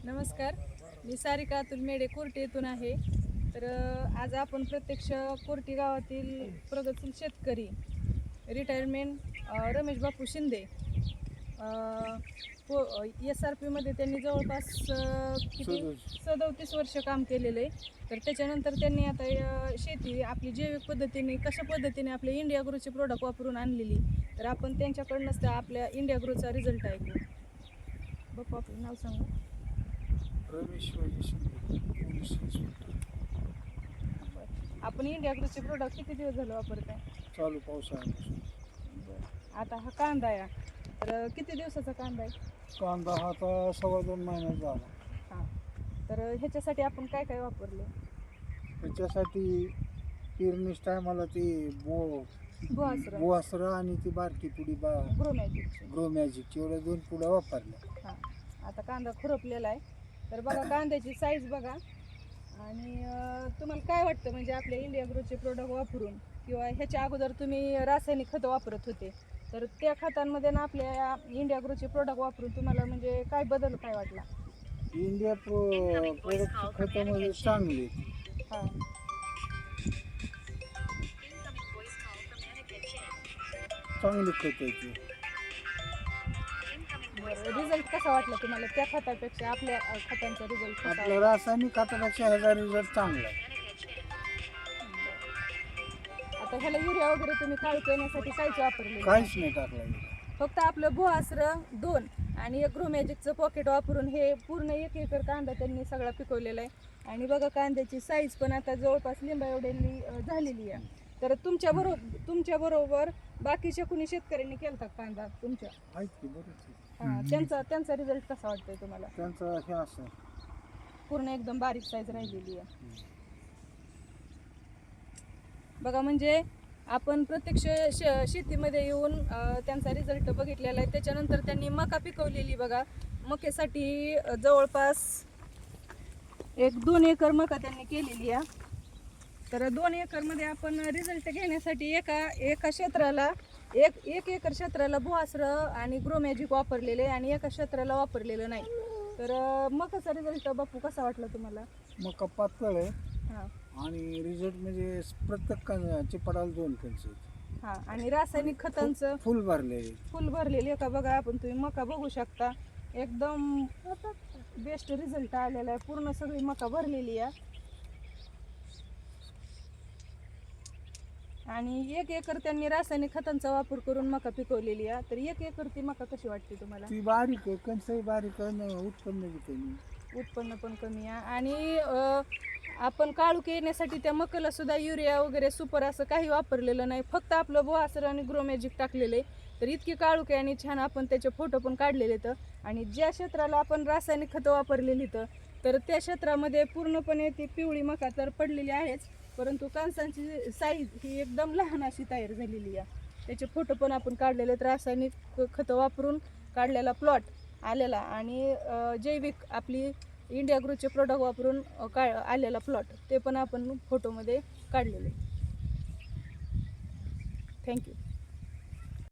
नमस्कार, मी सारिका अतुल मेढे कोर्टी येथून आहे. तर आज आपण प्रत्यक्ष कोर्टी गावातील प्रगतशील शेतकरी रिटायरमेंट रमेश बापू शिंदे SRP मध्ये त्यांनी जवळपास किती 37 वर्ष काम केलेलं आहे. तर त्याच्यानंतर त्यांनी आता शेती आपली जैविक पद्धतीने कशा पद्धतीने आपल्या इंडिया ग्रोचे प्रोडक्ट वापरून आणलेली. तर आपण त्यांच्याकडूनच आपल्या इंडिया ग्रोचा रिझल्ट ऐकू. बापू आपलं नाव सांगा. Ramesh Shinde, police inspector. आपण इंडिया ग्रोचे प्रोडक्ट किती दिवस झालं वापरताय? चालू पावसाळ्यापासून. आता हा कांदा आहे, तर किती दिवसाचा कांदा आहे? कांदा हा आता 2.25 महिन्यात झाला. हां, तर ह्याच्यासाठी आपण काय काय वापरले? त्याच्यासाठी पेरणीच टायमाला ती बोआसर आणि ती बारकी पुडी ग्रो मॅजिकची एवढ्या 2 पुड्या वापरल्या. हां, आता कांदा खुरपलेला आहे. तर बघा कांद्याची साईज बघा. आणि तुम्हाला काय वाटतं, म्हणजे आपल्या इंडिया ग्रोचे प्रोडक्ट वापरून किंवा ह्याच्या अगोदर तुम्ही रासायनिक खतं वापरत होते, तर त्या खतांमध्ये ना आपल्या इंडिया ग्रोचे प्रोडक्ट वापरून तुम्हाला म्हणजे काय बदल काय वाटला? इंडिया प्रोडक्ट खतामध्ये चांगली. हां, चांगली खत आहे ती. रिझल्ट कसा वाटला तुम्हाला त्या खतापेक्षा आपल्या खतांचा रिझल्ट कसा आपल्या वाटला? रासायनिक खतापेक्षा ह्याचा रिझल्ट चांगला आहे. आता ह्याला युरिया वगैरे तुम्ही काळू येण्यासाठी काहीच वापरले? काहीच नाही टाकलं. फक्त आपलं बोआसर 2 आणि एक ग्रो मॅजिकचं पॉकेट वापरून हे पूर्ण 1 एकर कांदा त्यांनी सगळा पिकवलेला आहे. आणि बघा कांद्याची साईज पण आता जवळपास लिंबा एवढी झालेली आहे. तर तुमच्या बरोबर बाकीच्या कुणी शेतकऱ्यांनी केलता कांदा तुमच्या? आहेत की बरेच. हां, त्यांचा रिझल्ट कसा वाटतोय तुम्हाला? त्यांचं हे असं पूर्ण एकदम बारीक साईज राहिलेली आहे. बघा, म्हणजे आपण प्रत्यक्ष शेतीमध्ये येऊन त्यांचा रिझल्ट बघितलेला आहे. त्याच्यानंतर त्यांनी मका पिकवलेली. बघा, मक्यासाठी जवळपास 1-2 एकर मका त्यांनी केलेली आहे. तर 2 एकरमध्ये आपण रिझल्ट घेण्यासाठी एका क्षेत्राला एक एकर क्षेत्राला बोआसर आणि ग्रो मॅजिक वापरलेले आणि एका क्षेत्राला वापरलेलं नाही. तर मकाचा रिझल्ट बापू कसा वाटला तुम्हाला? मका पातळ आहे. हां आणि रिझल्ट म्हणजे प्रत्येक चिपडाला 2 कणस आहेत. हां, आणि रासायनिक खतांचं फुल भरलेले का बघा, आपण तुम्ही मका बघू शकता. एकदम बेस्ट रिझल्ट आलेला आहे. पूर्ण सगळी मका भरलेली आहे. आणि 1 एकर त्यांनी रासायनिक खतांचा वापर करून मका पिकवलेली आहे. तर 1 एकर ती मका कशी वाटते तुम्हाला? ती बारीक आहे, कणसही बारीक आहे, उत्पन्न पण कमी आहे. आणि आपण काळूक येण्यासाठी त्या मकाला सुद्धा युरिया वगैरे सुपर असं काही वापरलेलं नाही. फक्त आपलं बोआसर आणि ग्रो मॅजिक टाकलेलं आहे. तर इतकी काळूक आहे आणि छान आपण त्याचे फोटो पण काढलेले. तर आणि ज्या क्षेत्राला आपण रासायनिक खतं वापरलेली तर त्या क्षेत्रामध्ये पूर्णपणे ती पिवळी मका तर पडलेली आहेच, परंतु कणसांची साईज ही एकदम लहान अशी तयार झालेली आहे. त्याचे फोटो पण आपण काढलेले आहेत. रासायनिक खतं वापरून काढलेला प्लॉट आलेला आणि जैविक आपली इंडिया ग्रोचे प्रोडक्ट वापरून आलेला प्लॉट ते पण आपण फोटोमध्ये काढलेले. थँक्यू.